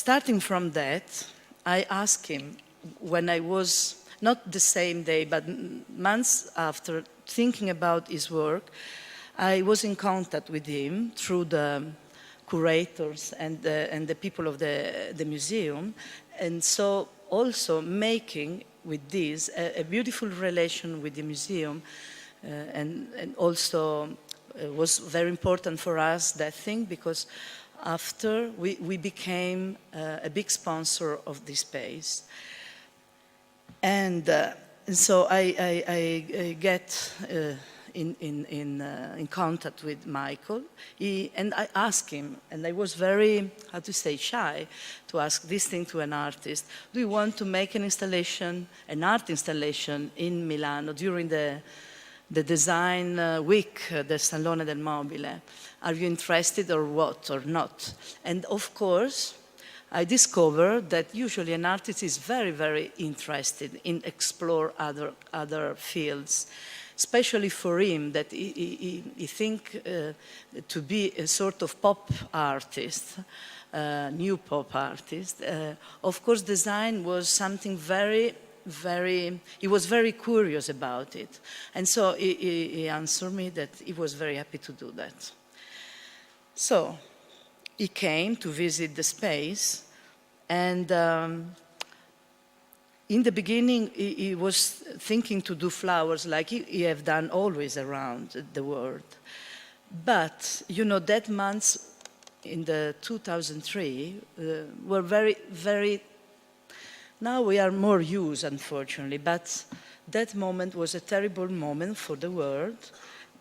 starting from that, I asked him when I was, not the same day, but months after, thinking about his work, I was in contact with him through the curators and the people of the museum, and so also making with this a beautiful relation with the museum, and also was very important for us, that thing, because after we became a big sponsor of this space. And so I get in contact with Michael, and I asked him, and I was very, how to say, shy to ask this thing to an artist. Do you want to make an installation, an art installation in Milano during the design week, the Salone del Mobile? Are you interested or what, or not? And of course, I discovered that usually an artist is very, very interested in explore other fields, especially for him, that he think to be a sort of pop artist, new pop artist. Of course, design was something very, he was very curious about it. And so he answered me that he was very happy to do that. So he came to visit the space, and in the beginning he was thinking to do flowers like he have done always around the world. But, you know, that month in the 2003 were very, very, now we are more used, unfortunately, but that moment was a terrible moment for the world,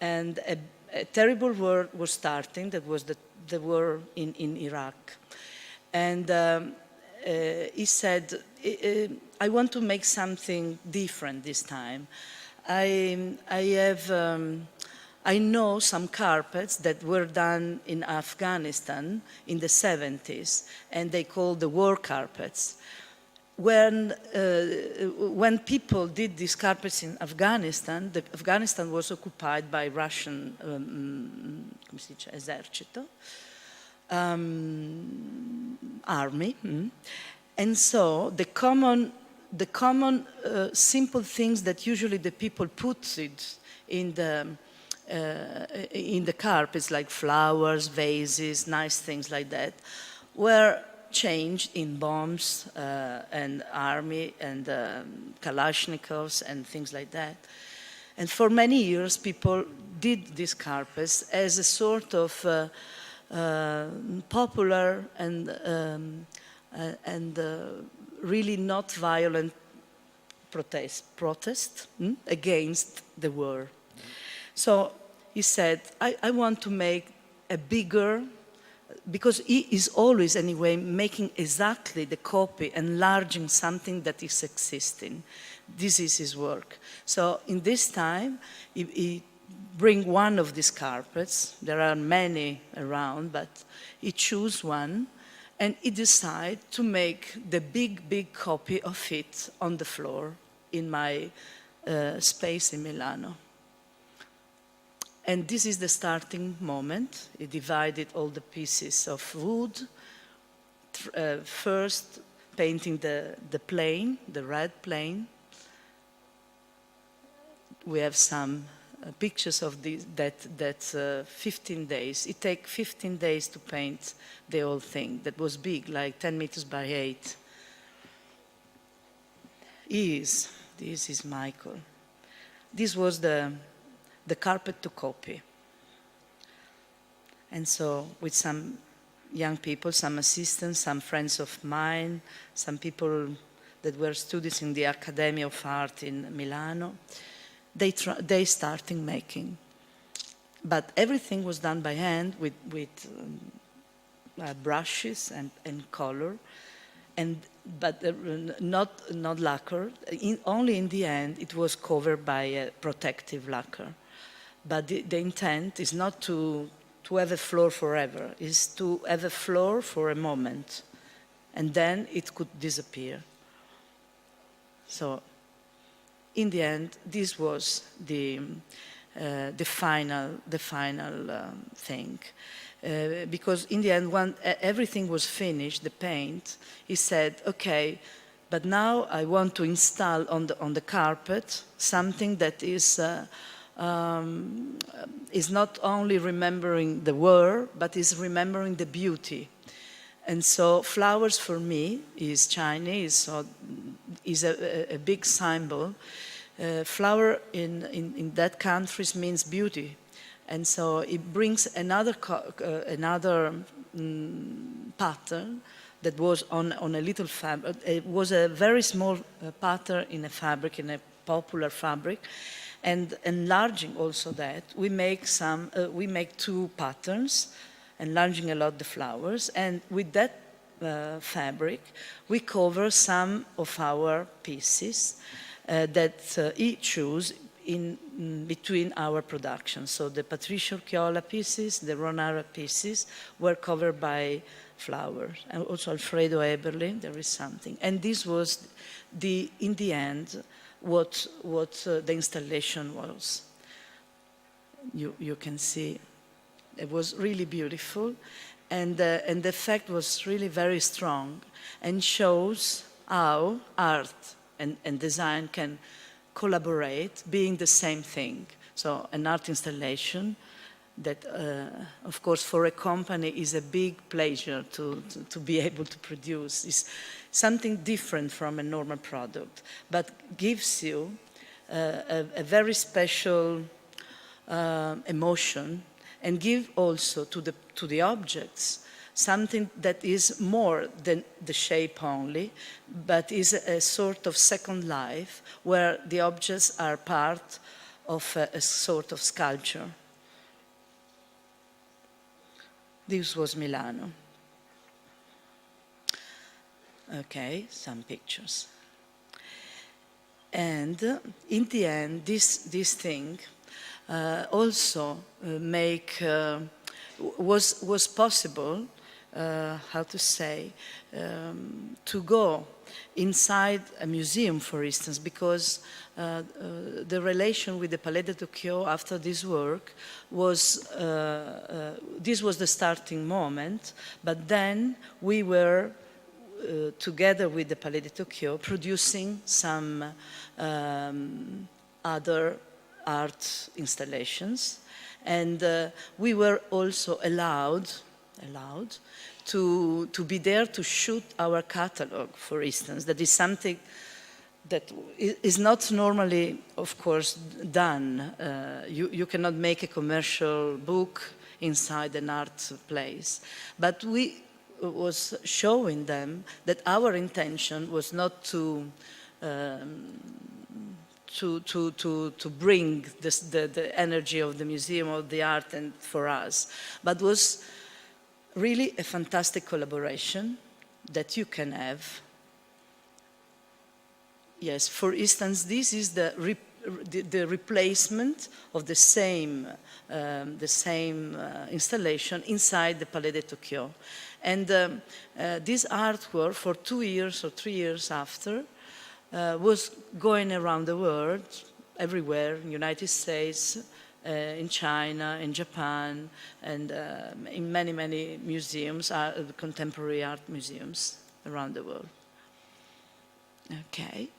and a terrible war was starting. That was the war in Iraq. And he said, I want to make something different this time. I know some carpets that were done in Afghanistan in the 70s, and they called the war carpets. When people did these carpets in Afghanistan, Afghanistan was occupied by Russian come si dice, esercito, army, and so the common simple things that usually the people put it in the carpets, like flowers, vases, nice things like that, were changed in bombs and army and Kalashnikovs and things like that. And for many years, people did these carpets as a sort of popular and really not violent protest against the war. So he said, I want to make a bigger, because he is always, anyway, making exactly the copy, enlarging something that is existing. This is his work. So in this time, he bring one of these carpets. There are many around, but he chose one, and he decided to make the big copy of it on the floor in my space in Milano. And this is the starting moment. He divided all the pieces of wood, first painting the plane, the red plane. We have some pictures of this, that 15 days. It takes 15 days to paint the whole thing. That was big, like 10 meters by 8. This is Michael. This was the carpet to copy. And so with some young people, some assistants, some friends of mine, some people that were students in the Academy of Art in Milano, they started making. But everything was done by hand with brushes and color, but not lacquer. Only in the end, it was covered by a protective lacquer. But the intent is not to have a floor forever, is to have a floor for a moment, and then it could disappear. So, in the end, this was the final thing. because in the end, when everything was finished, the paint, he said, okay, but now I want to install on the carpet something that is not only remembering the war, but is remembering the beauty. And so flowers for me is Chinese, so is a big symbol. Flower in that country means beauty. And so it brings another pattern that was on a little fabric. It was a very small pattern in a fabric, in a popular fabric. And enlarging also that, we make two patterns, enlarging a lot the flowers. And with that fabric, we cover some of our pieces that he chose in between our production. So the Patrizia Moroso pieces, the Ronara pieces were covered by flowers. And also Alfredo Eberle, there is something. And this was, in the end, what the installation was. You can see it was really beautiful, and the effect was really very strong and shows how art and design can collaborate, being the same thing. So an art installation that, of course, for a company is a big pleasure to be able to produce. It's something different from a normal product, but gives you a very special emotion, and give also to the objects something that is more than the shape only, but is a sort of second life where the objects are part of a sort of sculpture. This was Milano. Okay, some pictures. And in the end, this thing also was possible, how to say, to go inside a museum, for instance, because the relation with the Palais de Tokyo after this work was, this was the starting moment, but then we were, together with the Palais de Tokyo, producing some other art installations, and we were also allowed to be there to shoot our catalog, for instance. That is something that is not normally, of course, done. You cannot make a commercial book inside an art place. But we was showing them that our intention was not to bring the energy of the museum, of the art, and for us, but was really a fantastic collaboration that you can have. Yes, for instance, this is the replacement of the same installation inside the Palais de Tokyo. And this artwork, for 2 years or 3 years after, was going around the world, everywhere, in the United States, in China, in Japan, and in many, many museums, contemporary art museums around the world. Okay.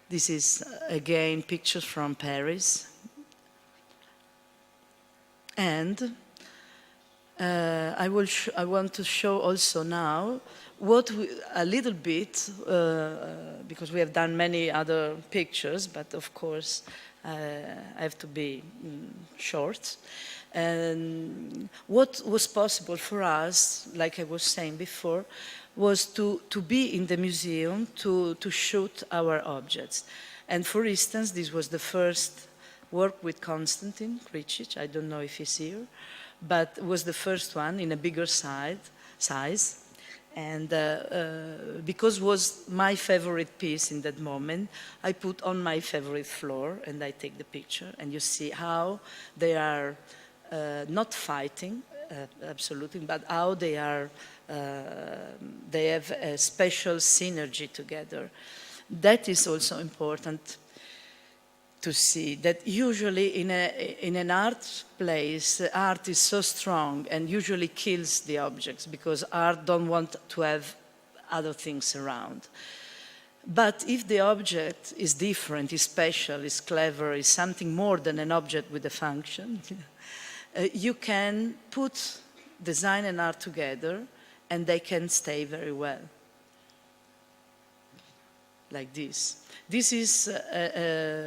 This is, again, pictures from Paris. And I want to show also now a little bit, because we have done many other pictures, but of course I have to be short. And what was possible for us, like I was saying before, was to be in the museum to shoot our objects. And for instance, this was the first work with Konstantin Kricic. I don't know if he's here, but it was the first one in a bigger size. And because it was my favorite piece in that moment, I put on my favorite floor and I take the picture. And you see how they are not fighting, absolutely, but how they are, they have a special synergy together. That is also important. to see that usually in an art place, art is so strong and usually kills the objects because art don't want to have other things around. But if the object is different, is special, is clever, is something more than an object with a function, you can put design and art together and they can stay very well. Like this. This is,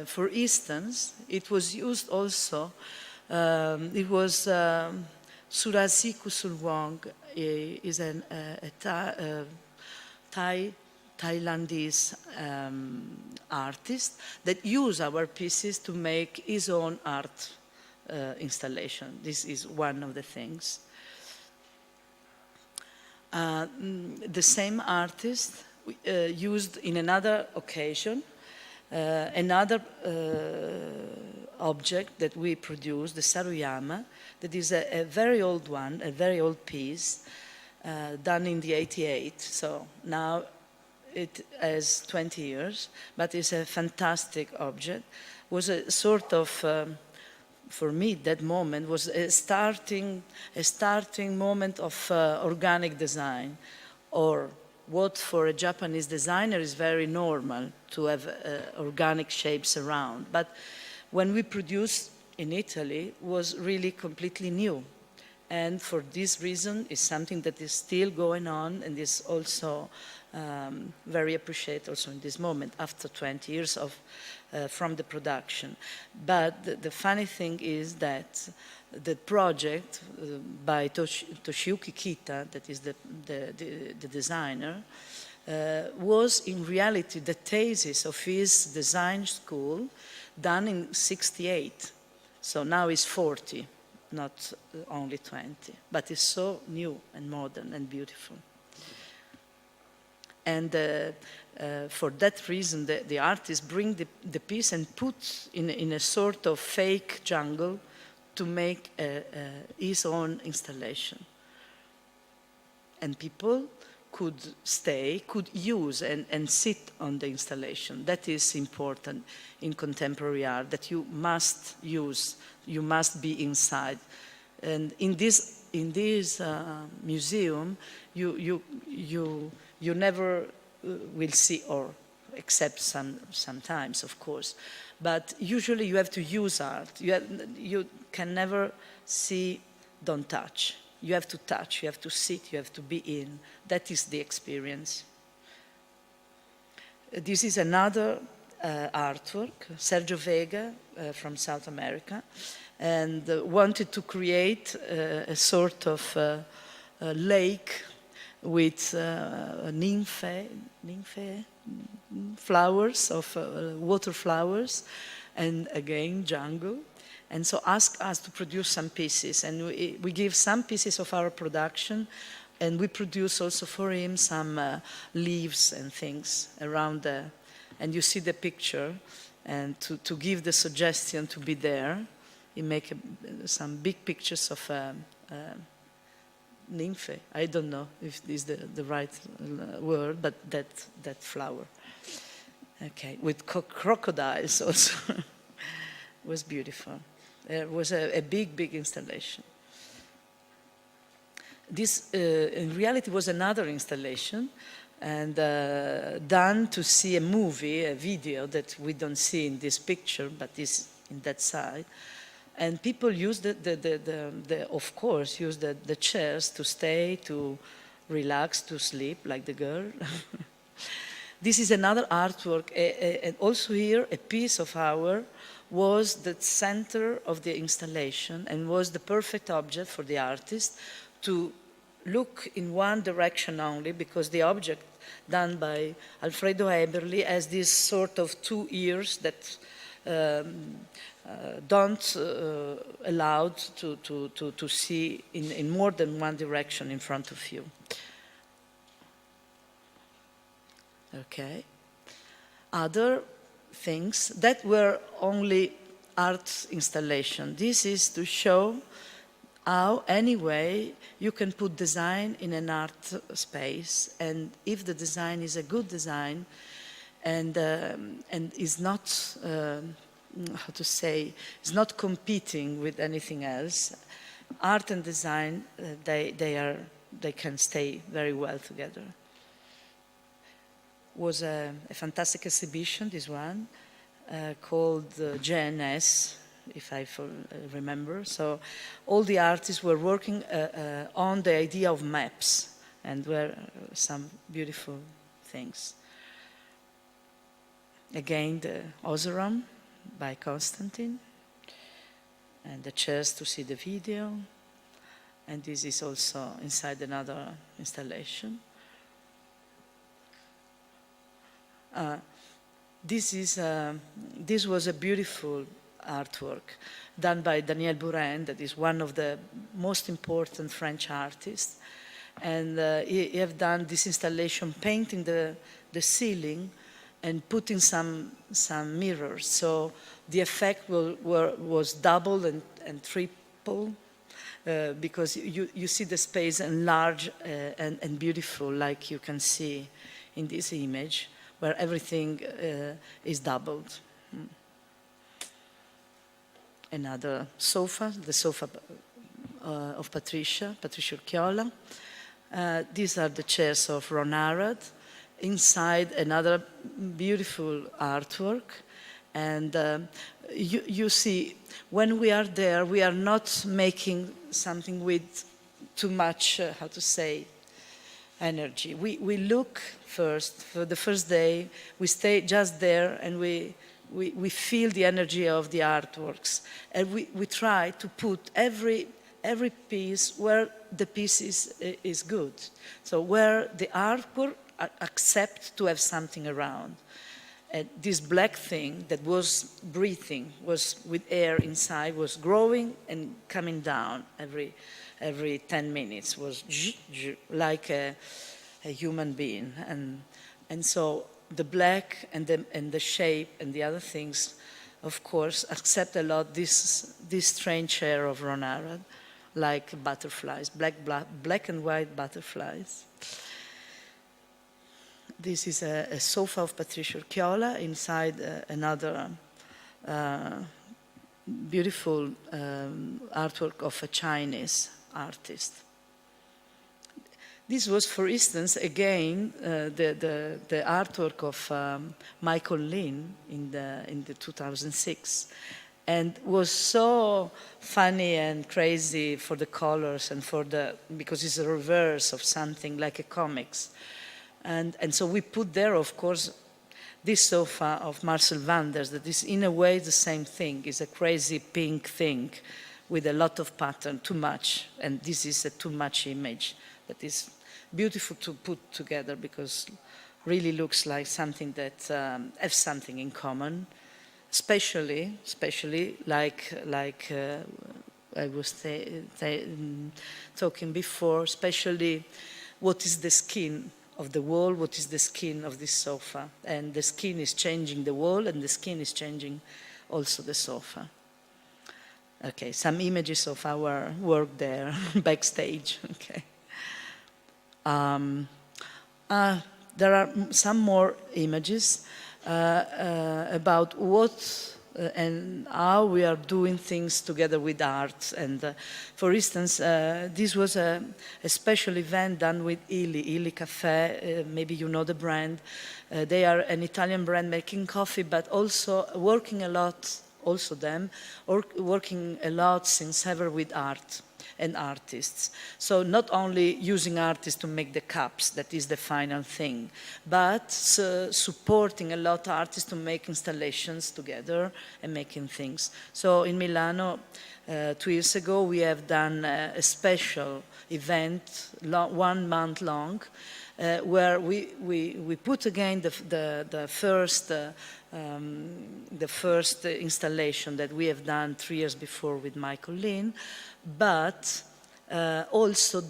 for instance, it was used also, it was Surasi Kusulwong, is a Thailandese artist that used our pieces to make his own art installation. This is one of the things. The same artist used in another occasion another object that we produced, the Saruyama, that is a very old one, a very old piece, done in the 88. So now it has 20 years, but it's a fantastic object. Was a sort of, for me, that moment was a starting moment of organic design, or what for a Japanese designer is very normal to have organic shapes around. But when we produced in Italy, was really completely new. And for this reason, it's something that is still going on and is also very appreciated also in this moment after 20 years of, from the production. But the funny thing is that the project by Toshiyuki Kita, that is the designer, was in reality the thesis of his design school done in '68. So now he's 40, not only 20, but it's so new and modern and beautiful. And for that reason, the artist bring the piece and put in a sort of fake jungle to make his own installation. And people could stay, could use and sit on the installation. That is important in contemporary art, that you must use, you must be inside. And in this museum, you never will see, or except sometimes, of course, but usually you have to use art. You can never see, don't touch. You have to touch, you have to sit, you have to be in. That is the experience. This is another artwork, Sergio Vega from South America, and wanted to create a sort of lake with nymph flowers, of water flowers, and again jungle. And so asked us to produce some pieces, and we give some pieces of our production, and we produce also for him some leaves and things around there. And you see the picture, and to give the suggestion to be there, he make some big pictures of nymph. I don't know if this is the right word, but that flower. Okay, with crocodiles also. It was beautiful. It was a big installation. This, in reality, was another installation, and done to see a movie, a video that we don't see in this picture, but is in that side. And people use of course, use the chairs to stay, to relax, to sleep, like the girl. This is another artwork, and also here a piece of our was the center of the installation and was the perfect object for the artist to look in one direction only, because the object done by Alfredo Eberli has this sort of two ears that don't allow to see in more than one direction in front of you. Okay. Other things that were only art installation. This is to show how, anyway, you can put design in an art space, and if the design is a good design and is not how to say, is not competing with anything else. Art and design, they can stay very well together. Was a fantastic exhibition, this one, called JNS, if I remember. So all the artists were working on the idea of maps, and were some beautiful things. Again, the Oseram by Constantine, and the chairs to see the video. And this is also inside another installation. This was a beautiful artwork done by Daniel Bourrin, that is one of the most important French artists. And he have done this installation painting the ceiling and putting some mirrors. So the effect was double and triple, because you see the space enlarged and beautiful, like you can see in this image, where everything is doubled. Another sofa, the sofa of Patrizia Chiola. These are the chairs of Ron Arad. Inside, another beautiful artwork. And you see, when we are there, we are not making something with too much, how to say, energy. We look first, for the first day, we stay just there, and we feel the energy of the artworks. And we try to put every piece where the piece is good. So where the artwork accept to have something around. This black thing that was breathing, was with air inside, was growing and coming down every 10 minutes, was like a human being. And so the black and the shape and the other things, of course, accept a lot this strange air of Ron Arad, like butterflies, black and white butterflies. This is a sofa of Patrizia Chiola inside another beautiful artwork of a Chinese artist. This was, for instance, again, the artwork of Michael Lin in the 2006, and was so funny and crazy for the colors and because it's a reverse of something like a comics. And so we put there, of course, this sofa of Marcel Wanders, that is in a way the same thing. It's a crazy pink thing with a lot of pattern, too much. And this is a too much image that is beautiful to put together, because really looks like something that has something in common, especially like I was talking before, especially what is the skin of the wall, what is the skin of this sofa. And the skin is changing the wall, and the skin is changing also the sofa. Okay, some images of our work there, backstage, okay. There are some more images about what and how we are doing things together with art. And for instance, this was a special event done with Illy Cafe. Maybe you know the brand. They are an Italian brand making coffee, but also working a lot, also them, or working a lot since ever with art and artists. So not only using artists to make the cups, that is the final thing, but supporting a lot artists to make installations together and making things. So in Milano, 2 years ago, we have done a special event, 1 month long, where we put again the first installation that we have done 3 years before with Michael Lin, but also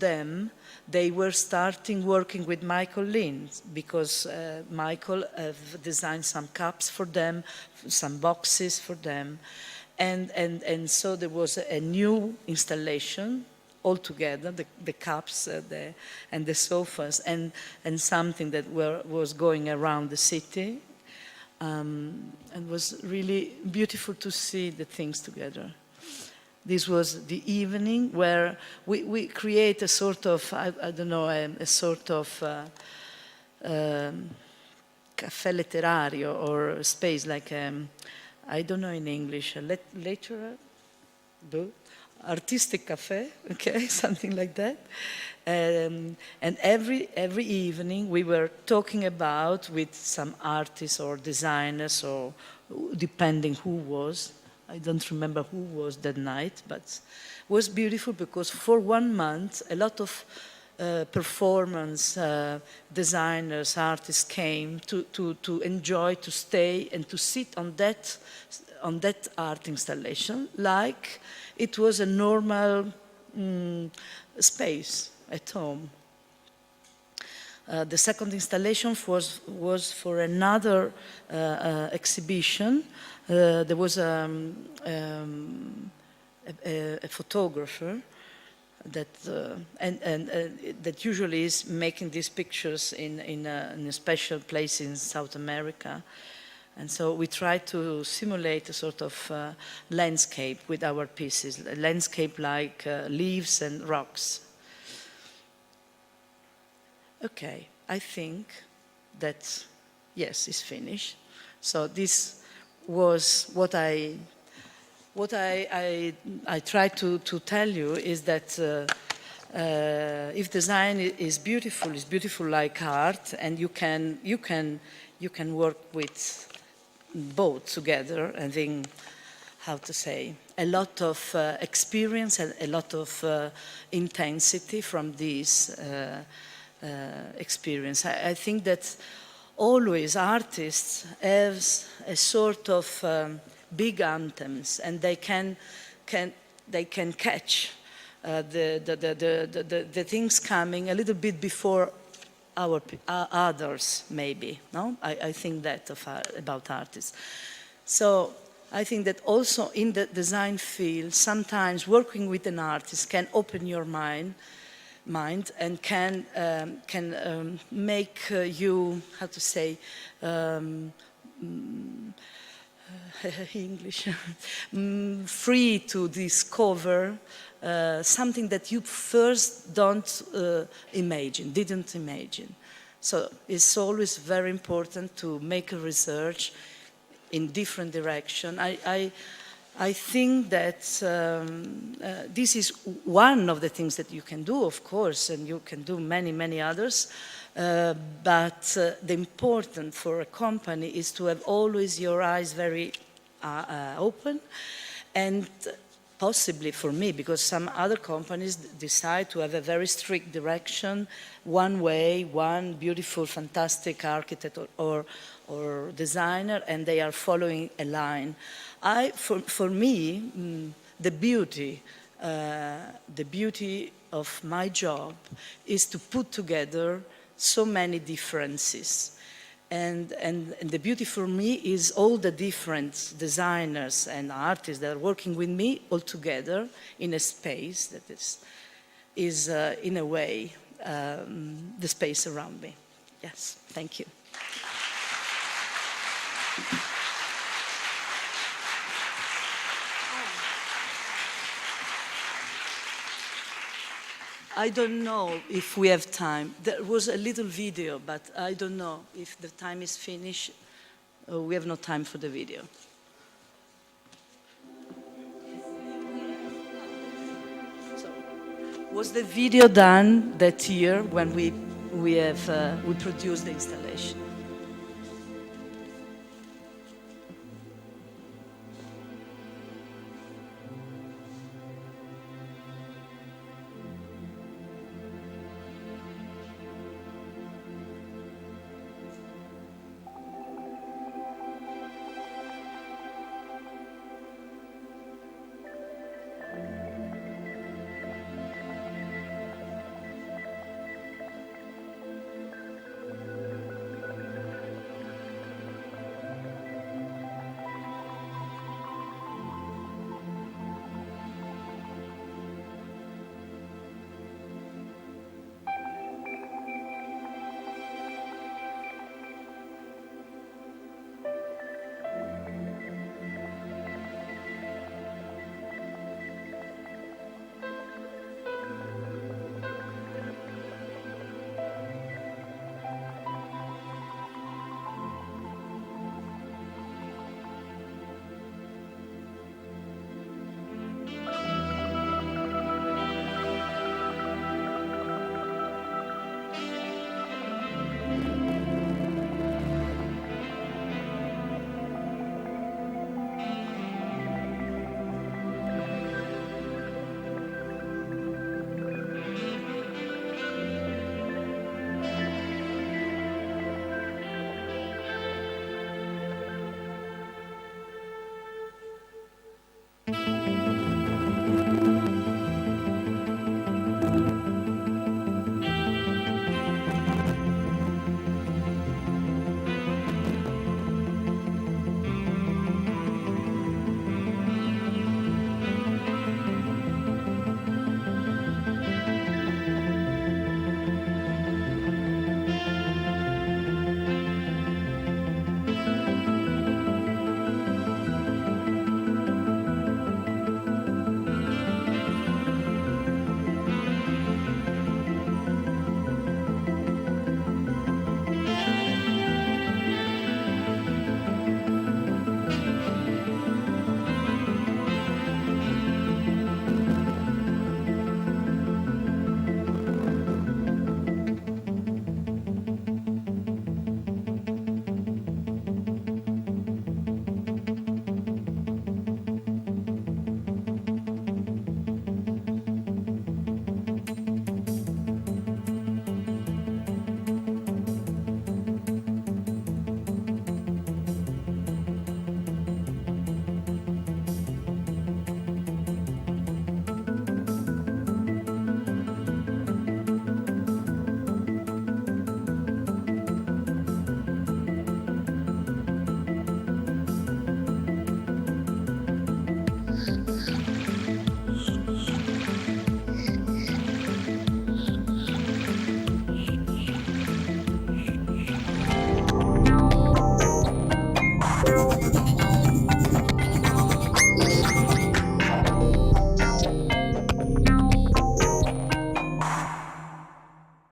they were starting working with Michael Lin, because Michael have designed some cups for them, some boxes for them, and so there was a new installation altogether, the cups and the sofas, and something that was going around the city. And was really beautiful to see the things together. This was the evening where we create a sort of, I don't know, a sort of caffè letterario or space like, I don't know in English, a lecturer, artistic cafe, okay, something like that. And every evening we were talking about with some artists or designers or depending who was. I don't remember who was that night, but it was beautiful because for 1 month a lot of performance designers, artists came to enjoy, to stay and to sit on that art installation like it was a normal space at home. The second installation was for another exhibition. There was a photographer that that usually is making these pictures in a special place in South America. And so we try to simulate a sort of landscape with our pieces, a landscape like leaves and rocks. Okay, I think that, yes, it's finished. So this was what I try to tell you is that if design is beautiful like art, and you can work with both together, and then, how to say, a lot of experience and a lot of intensity from this experience. I think that always artists have a sort of big anthems, and they can catch the things coming a little bit before others, maybe. No, I think that about artists. So I think that also in the design field, sometimes working with an artist can open your mind and can make you, how to say, English, free to discover something that you first didn't imagine. So it's always very important to make a research in different direction. I think that this is one of the things that you can do, of course, and you can do many, many others. But the important for a company is to have always your eyes very open, and possibly for me, because some other companies decide to have a very strict direction, one way, one beautiful, fantastic architect or designer, and they are following a line. For me, the beauty of my job is to put together so many differences. And the beauty for me is all the different designers and artists that are working with me all together in a space that is in a way, the space around me. Yes, thank you. I don't know if we have time. There was a little video, but I don't know if the time is finished. We have no time for the video. So, was the video done that year when we produced the installation? you.